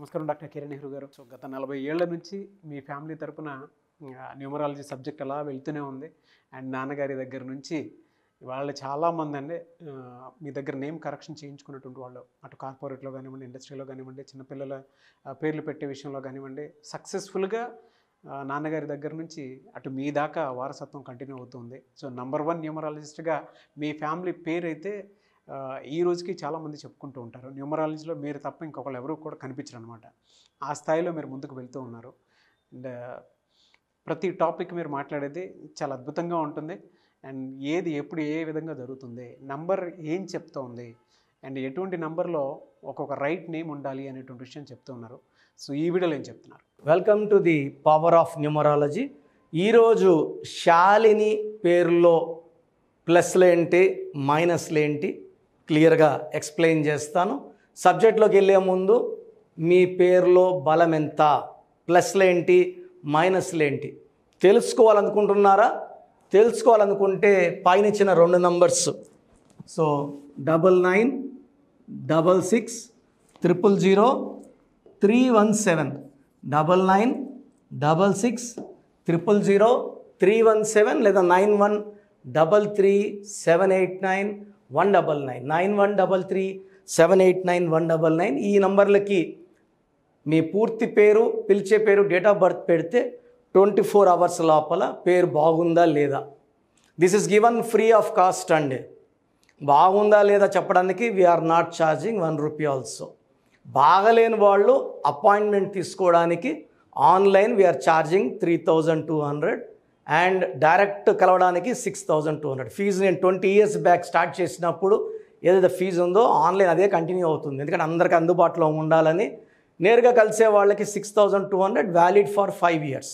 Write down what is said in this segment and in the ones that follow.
నమస్కారం డాక్టర్ కిరణ్ నెహ్రూ గారు. సో గత 40 ఏళ్ల నుంచి మీ ఫ్యామిలీ తరపున న్యూమరాలజీ సబ్జెక్ట్ అలా వెళ్తూనే ఉంది. అండ్ నాన్నగారి దగ్గర నుంచి వాళ్ళు చాలామంది అండి మీ దగ్గర నేమ్ కరెక్షన్ చేయించుకున్నటువంటి వాళ్ళు, అటు కార్పొరేట్లో కానివ్వండి, ఇండస్ట్రీలో కానివ్వండి, చిన్నపిల్లల పేర్లు పెట్టే విషయంలో కానివ్వండి, సక్సెస్ఫుల్గా నాన్నగారి దగ్గర నుంచి అటు మీ దాకా వారసత్వం కంటిన్యూ అవుతుంది. సో నంబర్ 1 న్యూమరాలజిస్ట్గా మీ ఫ్యామిలీ పేరు అయితే ఈ రోజుకి చాలామంది చెప్పుకుంటూ ఉంటారు. న్యూమరాలజీలో మీరు తప్ప ఇంకొకళ్ళు ఎవరు కూడా కనిపించరు అనమాట. ఆ స్థాయిలో మీరు ముందుకు వెళ్తూ ఉన్నారు. అండ్ ప్రతి టాపిక్ మీరు మాట్లాడేది చాలా అద్భుతంగా ఉంటుంది. అండ్ ఏది ఎప్పుడు ఏ విధంగా జరుగుతుంది, నంబర్ ఏం చెప్తోంది, అండ్ ఎటువంటి నంబర్లో ఒక్కొక్క రైట్ నేమ్ ఉండాలి అనేటువంటి విషయం చెప్తూ ఉన్నారు. సో ఈ వీడియోలో ఏం చెప్తున్నారు? Welcome to the power of numerology. ఈరోజు శాలిని పేరులో ప్లస్లు ఏంటి, మైనస్లు ఏంటి క్లియర్గా ఎక్స్ప్లెయిన్ చేస్తాను. సబ్జెక్ట్లోకి వెళ్ళే ముందు మీ పేరులో బలం ఎంత, ప్లస్లు ఏంటి, మైనస్లు ఏంటి తెలుసుకోవాలనుకుంటున్నారా? తెలుసుకోవాలనుకుంటే పైన ఇచ్చిన 2 నంబర్స్, సో 99 66 000 317, 99 66 000 317 లేదా 9133 789 199, 9133 789 199. ఈ నంబర్లకి మీ పూర్తి పేరు, పిలిచే పేరు, డేట్ ఆఫ్ బర్త్ పెడితే 24 అవర్స్ లోపల పేరు బాగుందా లేదా, this is given free of cost అండి. బాగుందా లేదా చెప్పడానికి we're not charging 1 rupee also. బాగలేని వాళ్ళు అపాయింట్మెంట్ తీసుకోవడానికి online we're charging 3200 and direct కలవడానికి 6200. ఫీజు నేను 20 years బ్యాక్ స్టార్ట్ చేసినప్పుడు ఏదైతే ఫీజు ఉందో ఆన్లైన్ అదే కంటిన్యూ అవుతుంది. ఎందుకంటే అందరికీ అందుబాటులో ఉండాలని. నేరుగా కలిసే వాళ్ళకి 6200, valid for 5 years.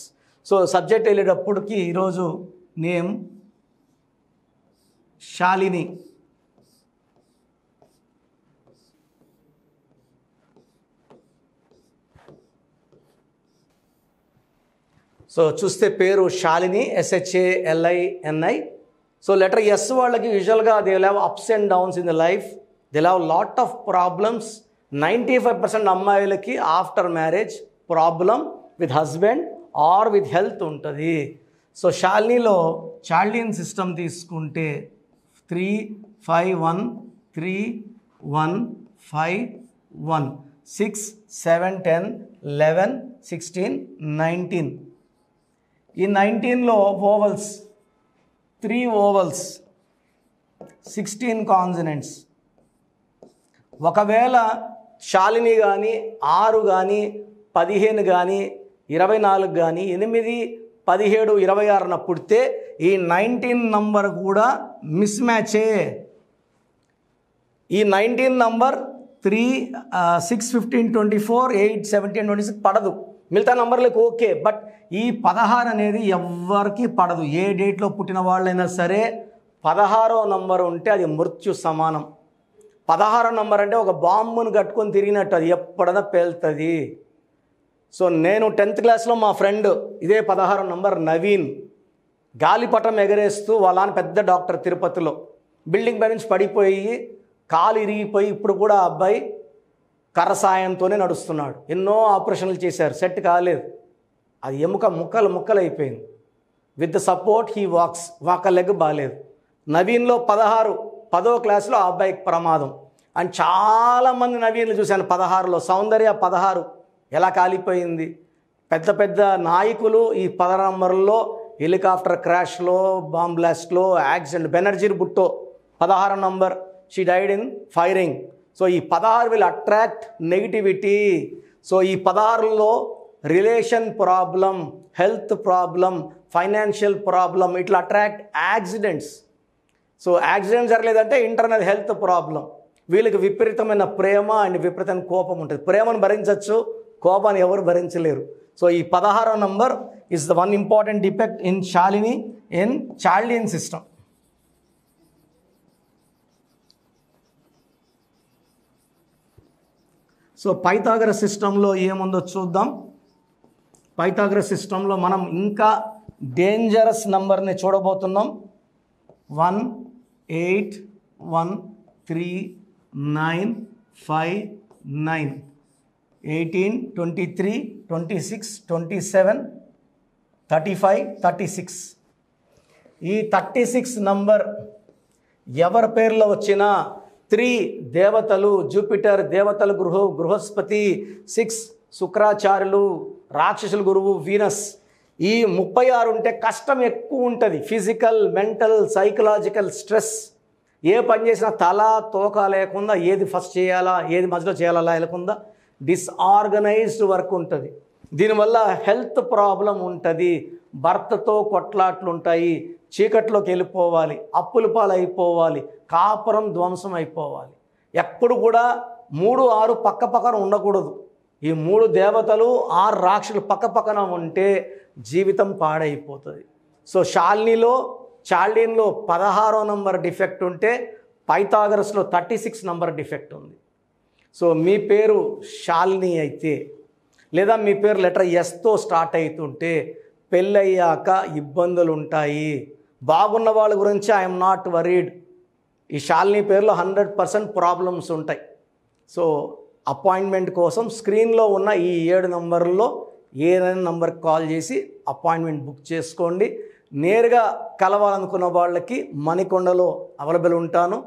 So subject వెళ్ళేటప్పటికి ఈరోజు నేమ్ శాలిని. సో చూస్తే పేరు Shalini, SHALINI. So letter S వాళ్ళకి యూజువల్గా they will have ups and downs in the life, they will have lot of problems. 95% అమ్మాయిలకి after marriage problem with husband or with health ఉంటుంది. So శాలినిలో Chaldean system తీసుకుంటే 3 5 1 3 1 5 1 6 7 10 11 16 19. ఈ 19లో ovals 3 ovals 16 consonants. ఒకవేళ శాలిని కానీ 6 కానీ 15 కానీ 24 కానీ 8 17 26న పుడితే ఈ 19 నంబర్ కూడా మిస్ మ్యాచే. ఈ 19 నంబర్ 3 6 15 24 8 17 26 పడదు. మిగతా నంబర్లకు ఓకే, బట్ ఈ 16 అనేది ఎవ్వరికి పడదు. ఏ డేట్లో పుట్టిన వాళ్ళైనా సరే 16వ నంబర్ ఉంటే అది మృత్యు సమానం. 16వ నంబర్ అంటే ఒక బాంబును కట్టుకొని తిరిగినట్టు, అది ఎప్పుడైనా పేలుతుంది. సో నేను 10th క్లాస్లో మా ఫ్రెండ్ ఇదే 16వ నంబర్ నవీన్ గాలిపటం ఎగరేస్తూ వాళ్ళ పెద్ద డాక్టర్ తిరుపతిలో బిల్డింగ్ పై నుంచి పడిపోయి కాలు ఇరిగిపోయి ఇప్పుడు కూడా ఆ అబ్బాయి కర్ర సాయంతోనే నడుస్తున్నాడు. ఎన్నో ఆపరేషన్లు చేశారు, సెట్ కాలేదు. అది ఎముక ముక్కలు అయిపోయింది. With the support he walks, ఒక లెగ్ బాగాలేదు. నవీన్లో 10వ క్లాస్లో ఆ అబ్బాయికి ప్రమాదం. అండ్ చాలామంది నవీన్లు చూశాను 16లో. సౌందర్య 16 ఎలా కాలిపోయింది. పెద్ద పెద్ద నాయకులు ఈ 10 నంబర్లో హెలికాప్టర్ క్రాష్లో, బాంబ్ బ్లాస్ట్లో, accident. Banerjee Bhutto 16 number, she died in firing. So ఈ 16 విల్ అట్రాక్ట్ నెగిటివిటీ. సో ఈ 16లో relation problem, health problem, financial problem, ఇట్లా అట్రాక్ట్ యాక్సిడెంట్స్. సో యాక్సిడెంట్ జరగలేదంటే ఇంటర్నల్ హెల్త్ ప్రాబ్లం. వీళ్ళకి విపరీతమైన ప్రేమ అండ్ విపరీతమైన కోపం ఉంటుంది. ప్రేమను భరించవచ్చు, కోపాన్ని ఎవరు భరించలేరు. సో ఈ 16వ number is the one important defect in Shalini in Chaldean system. So Pythagoras సిస్టంలో ఏముందో చూద్దాం. పైథాగరస్ సిస్టంలో మనం ఇంకా డేంజరస్ నంబర్ని చూడబోతున్నాం. 1 8 1 3 9 5 9. 18, 23, 26, 27, 35, 36. ఈ 36 నంబర్ ఎవరి పేర్లో వచ్చినా 3 దేవతలు జూపిటర్, దేవతల బృహస్పతి, 6 శుక్రాచార్యులు, రాక్షసుల గురువు వీనస్. ఈ 36 ఉంటే కష్టం ఎక్కువ ఉంటుంది. Physical, mental, psychological stress. ఏ పని చేసినా తల తోక లేకుండా, ఏది ఫస్ట్ చేయాలా ఏది మధ్యలో చేయాలా లేకుండా డిస్ఆర్గనైజ్డ్ వర్క్ ఉంటుంది. దీనివల్ల హెల్త్ ప్రాబ్లం ఉంటుంది, భర్తతో కొట్లాట్లు ఉంటాయి, చీకట్లోకి వెళ్ళిపోవాలి, అప్పుల పాలు అయిపోవాలి, కాపురం ధ్వంసం అయిపోవాలి. ఎప్పుడు కూడా 3, 6 పక్క పక్కన ఉండకూడదు. ఈ 3 దేవతలు 6 రాక్షసులు పక్క పక్కన ఉంటే జీవితం పాడైపోతుంది. సో చాల్డీన్లో 16వ నంబర్ డిఫెక్ట్ ఉంటే పైథాగరస్లో 36 నంబర్ డిఫెక్ట్ ఉంది. సో మీ పేరు శాలిని అయితే, లేదా మీ పేరు లెటర్ ఎస్తో స్టార్ట్ అవుతుంటే పెళ్ళయ్యాక ఇబ్బందులు ఉంటాయి. బాగున్న వాళ్ళ గురించి ఐఎమ్ నాట్ వరీడ్. ఈ శాలిని పేరులో 100% ప్రాబ్లమ్స్ ఉంటాయి. సో అపాయింట్మెంట్ కోసం స్క్రీన్లో ఉన్న ఈ 7 నంబర్లలో ఏదైనా నంబర్కి కాల్ చేసి అపాయింట్మెంట్ బుక్ చేసుకోండి. నేరుగా కలవాలనుకున్న వాళ్ళకి మణికొండలో అవైలబుల్ ఉంటాను.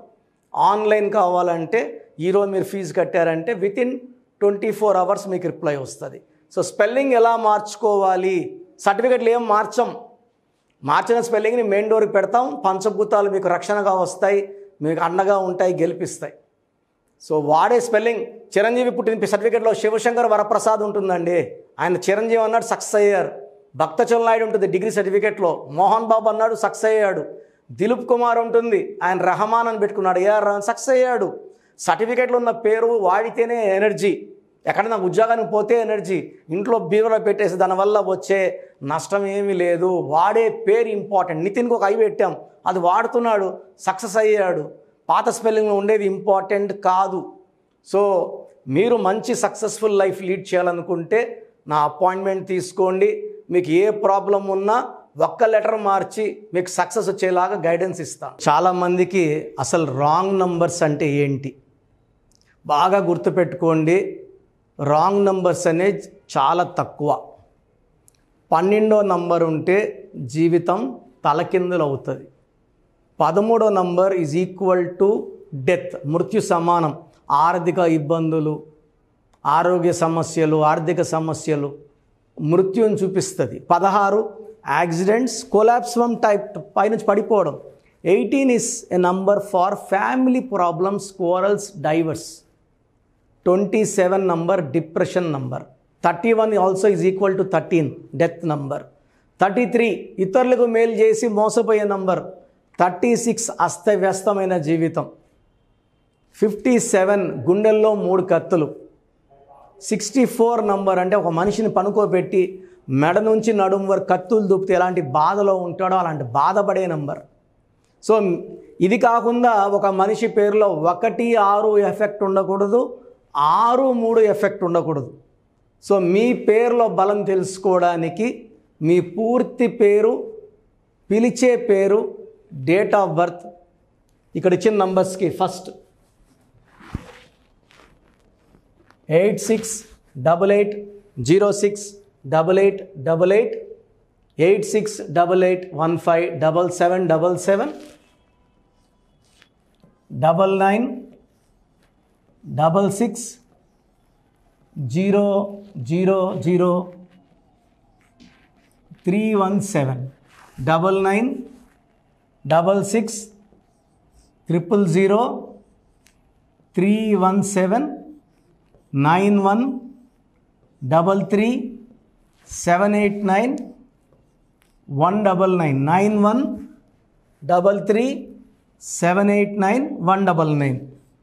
ఆన్లైన్ కావాలంటే ఈరోజు మీరు ఫీజు కట్టారంటే వితిన్ 24 అవర్స్ మీకు రిప్లై వస్తుంది. సో స్పెల్లింగ్ ఎలా మార్చుకోవాలి, సర్టిఫికెట్లు ఏం మార్చిన స్పెల్లింగ్ని మెయిన్ డోర్కి పెడతాం. పంచభూతాలు మీకు రక్షణగా వస్తాయి, మీకు అండగా ఉంటాయి, గెలిపిస్తాయి. సో వాడే స్పెల్లింగ్ చిరంజీవి పుట్టిన సర్టిఫికెట్లో శివశంకర్ వరప్రసాద్ ఉంటుందండి. ఆయన చిరంజీవి అన్నాడు, సక్సెస్ అయ్యారు. భక్తచల్ నాయుడు ఉంటుంది డిగ్రీ సర్టిఫికెట్లో, మోహన్ బాబు అన్నాడు, సక్సెస్ అయ్యాడు. దిలీప్ కుమార్ ఉంటుంది, ఆయన రెహమాన్ అని పెట్టుకున్నాడు, ఏఆర్ రెహమాన్, సక్సెస్ అయ్యాడు. సర్టిఫికెట్లో ఉన్న పేరు వాడితేనే ఎనర్జీ. ఎక్కడైనా ఉద్యోగానికి పోతే ఎనర్జీ, ఇంట్లో బీరులో పెట్టేసి దానివల్ల వచ్చే నష్టం ఏమీ లేదు. వాడే పేరు ఇంపార్టెంట్. నితిన్కి ఒక ఐ పెట్టాం, అది వాడుతున్నాడు, సక్సెస్ అయ్యాడు. పాత స్పెల్లింగ్లో ఉండేది ఇంపార్టెంట్ కాదు. సో మీరు మంచి సక్సెస్ఫుల్ లైఫ్ లీడ్ చేయాలనుకుంటే నా అపాయింట్మెంట్ తీసుకోండి. మీకు ఏ ప్రాబ్లం ఉన్నా ఒక్క లెటర్ మార్చి మీకు సక్సెస్ వచ్చేలాగా గైడెన్స్ ఇస్తాను. చాలామందికి అసలు రాంగ్ నంబర్స్ అంటే ఏంటి బాగా గుర్తుపెట్టుకోండి. రాంగ్ నంబర్స్ అనేది చాలా తక్కువ. 12వ నంబర్ ఉంటే జీవితం తలకిందులు అవుతుంది. 13వ number is equal to death, మృత్యు సమానం. ఆర్థిక ఇబ్బందులు, ఆరోగ్య సమస్యలు, ఆర్థిక సమస్యలు మృత్యుని చూపిస్తుంది. 16 యాక్సిడెంట్స్, కొలాప్స్ ఫ్రమ్ టైప్ పైనుంచి పడిపోవడం. 18 is a number far family problems, quarrels, divorce. 27 number depression number. 31 also is equal to 13 death number. 33 ఇతరులకు మేలు చేసి మోసపోయే నంబర్. 36 అస్తవ్యస్తమైన జీవితం. 57 గుండెల్లో 3 కత్తులు. 64 నంబర్ అంటే ఒక మనిషిని పనుకోబెట్టి మెడ నుంచి నడుము వరకు కత్తులు దూపితే ఎలాంటి బాధలో ఉంటాడో అలాంటి బాధపడే నంబర్. సో ఇది కాకుండా ఒక మనిషి పేరులో 1, 6 ఎఫెక్ట్ ఉండకూడదు, 6, 3 ఎఫెక్ట్ ఉండకూడదు. సో మీ పేరులో బలం తెలుసుకోవడానికి మీ పూర్తి పేరు, పిలిచే పేరు, డేట్ ఆఫ్ బర్త్, ఇక్కడ ఇచ్చిన నంబర్స్కి ఫస్ట్ 8688068888, 8688157777, 9966000317, 9966000317, 9133789199, 9133789199.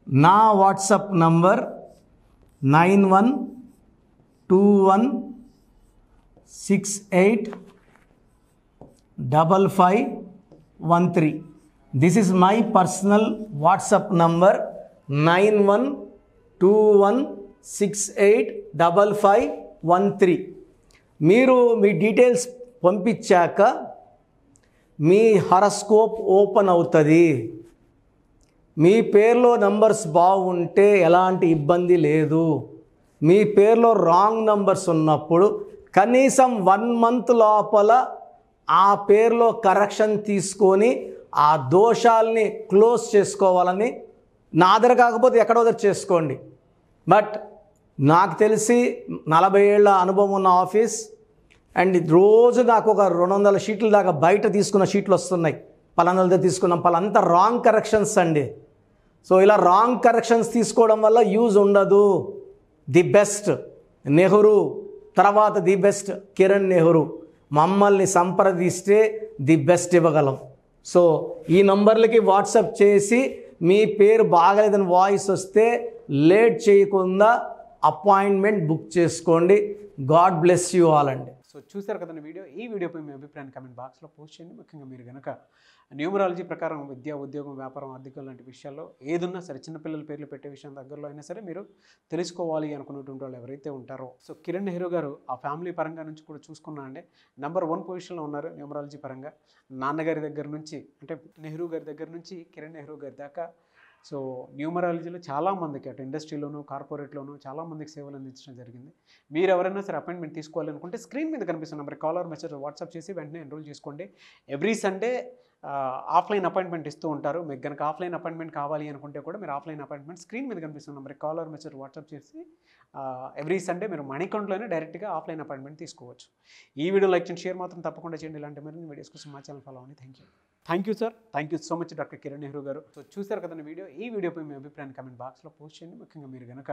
నా WhatsApp number 9121685513. This is my personal WhatsApp number 9121685513. మీరు మీ డీటెయిల్స్ పంపించాక మీ హారోస్కోప్ ఓపెన్ అవుతుంది. మీ పేరులో నంబర్స్ బాగుంటే ఎలాంటి ఇబ్బంది లేదు. మీ పేరులో రాంగ్ నంబర్స్ ఉన్నప్పుడు కనీసం 1 మంత్ లోపల ఆ పేరులో కరెక్షన్ తీసుకొని ఆ దోషాల్ని క్లోజ్ చేసుకోవాలని, నా దగ్గర కాకపోతే ఎక్కడో దగ్గర చేసుకోండి. బట్ నాకు తెలిసి 40 ఏళ్ళ అనుభవం ఉన్న ఆఫీస్ అండ్ రోజు నాకు ఒక 200 షీట్ల దాకా బయట తీసుకున్న షీట్లు వస్తున్నాయి. పలానాలతో తీసుకున్నాం, పలాంతా రాంగ్ కరెక్షన్స్ అండి. సో ఇలా రాంగ్ కరెక్షన్స్ తీసుకోవడం వల్ల యూజ్ ఉండదు. ది బెస్ట్ నెహ్రూ, తర్వాత ది బెస్ట్ కిరణ్ నెహ్రూ, మమ్మల్ని సంప్రదిస్తే ది బెస్ట్ ఇవ్వగలం. సో ఈ నంబర్లకి వాట్సాప్ చేసి మీ పేరు బాగలేదని వాయిస్ వస్తే లేట్ చేయకుండా అపాయింట్మెంట్ బుక్ చేసుకోండి. గాడ్ బ్లెస్ యూ ఆల్ అండి. సో చూసారు కదండి వీడియో. ఈ వీడియోపై మీ అభిప్రాయాన్ని కమెంట్ బాక్స్లో పోస్ట్ చేయండి. ముఖ్యంగా మీరు కనుక న్యూమరాలజీ ప్రకారం విద్య, ఉద్యోగం, వ్యాపారం, ఆర్థికం లాంటి విషయాల్లో ఏదున్నా సరే, చిన్నపిల్లల పేర్లు పెట్టే విషయం దగ్గరలో అయినా సరే మీరు తెలుసుకోవాలి అనుకున్నటువంటి వాళ్ళు ఎవరైతే ఉంటారో, సో కిరణ్ నెహ్రూ గారు ఆ ఫ్యామిలీ పరంగా నుంచి కూడా చూసుకున్నా అండి నెంబర్ 1 పొజిషన్లో ఉన్నారు న్యూమరాలజీ పరంగా. నాన్నగారి దగ్గర నుంచి, అంటే నెహ్రూ గారి దగ్గర నుంచి కిరణ్ నెహ్రూ గారి దాకా సో న్యూమరాలజీలో చాలామందికి అటు ఇండస్ట్రీలోను, కార్పొరేట్లోను చాలామందికి సేవలు అందించడం జరిగింది. మీరు ఎవరైనా సరే అపాయింట్మెంట్ తీసుకోవాలనుకుంటే స్క్రీన్ మీద కనిపిస్తున్న నెంబర్ కాలర్ మెసేజ్ వాట్సాప్ చేసి వెంటనే ఎన్రోల్ చేసుకోండి. ఎవ్రీ సండే ఆఫ్లైన్ అపాయింట్మెంట్ ఇస్తూ ఉంటారు. మీకు కనుక ఆఫ్లైన్ అపాయింట్మెంట్ కావాలి అనుకుంటే కూడా మీరు ఆఫ్లైన్ అపాయింట్మెంట్ స్క్రీన్ మీద కనిపిస్తున్న నెంబర్ కాలర్ మెసేజ్ వాట్సాప్ చేసి ఎవ్రీ సండే మీరు మణికంట్లోనే డైరెక్ట్గా ఆఫ్లైన్ అపాయింట్మెంట్ తీసుకోవచ్చు. ఈ వీడియో లైక్ చేయండి, షేర్ మాత్రం తప్పకుండా చేయండి. ఇలాంటి మరిన్ని వీడియోస్ కోసం మా ఛానల్ ఫాలో అవ్వండి. Thank you sir. Thank you so much doctor Kiran Nehru గారు. సో చూసారు కదండి వీడియో. ఈ వీడియోపై మీ అభిప్రాయాన్ని కమెంట్ బాక్స్లో పోస్ట్ చేయండి. ముఖ్యంగా మీరు కనుక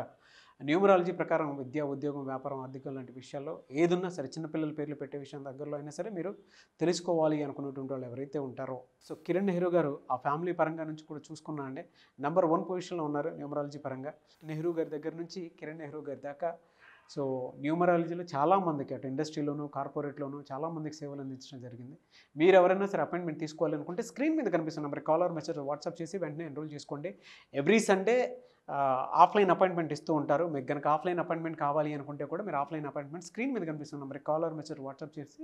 న్యూమరాలజీ ప్రకారం విద్య, ఉద్యోగం, వ్యాపారం, ఆర్థికం లాంటి విషయాల్లో ఏదున్నా సరే, చిన్నపిల్లల పేర్లు పెట్టే విషయం దగ్గరలో అయినా సరే మీరు తెలుసుకోవాలి అనుకున్నటువంటి వాళ్ళు ఎవరైతే ఉంటారో, సో కిరణ్ నెహ్రూ గారు ఆ ఫ్యామిలీ పరంగా నుంచి కూడా చూసుకున్నా అండి నెంబర్ 1 పొజిషన్లో ఉన్నారు న్యూమరాలజీ పరంగా. నెహ్రూ గారి దగ్గర నుంచి కిరణ్ నెహ్రూ గారి దాకా సో న్యూమరాలజీలో చాలామందికి అటు ఇండస్ట్రీలోను, కార్పొరేట్లోను చాలామందికి సేవలు అందించడం జరిగింది. మీరు ఎవరైనా సరే అపాయింట్మెంట్ తీసుకోవాలనుకుంటే స్క్రీన్ మీద కనిపిస్తున్న నెంబర్ కాలర్ మెసేజ్ వాట్సాప్ చేసి వెంటనే ఎన్రోల్ చేసుకోండి. ఎవ్రీ సండే ఆఫ్లైన్ అపాయింట్మెంట్ ఇస్తూ ఉంటారు. మీకు కనుక ఆఫ్లైన్ అపాయింట్మెంట్ కావాలి అనుకుంటే కూడా మీరు ఆఫ్లైన్ అపాయింట్మెంట్ స్క్రీన్ మీద కనిపిస్తున్న నెంబర్ కాలర్ మెసేజ్ వాట్సాప్ చేసి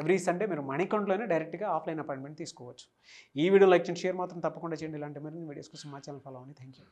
ఎవ్రీ సండే మీరు మణికంట్లోనే డైరెక్ట్గా ఆఫ్లైన్ అపాయింట్మెంట్ తీసుకోవచ్చు. ఈ వీడియో లైక్ చేయండి, షేర్ మాత్రం తప్పకుండా చేయండి. ఇలాంటి మరిన్ని వీడియోస్ కోసం మా ఛానల్ ఫాలో అవ్వండి. Thank you.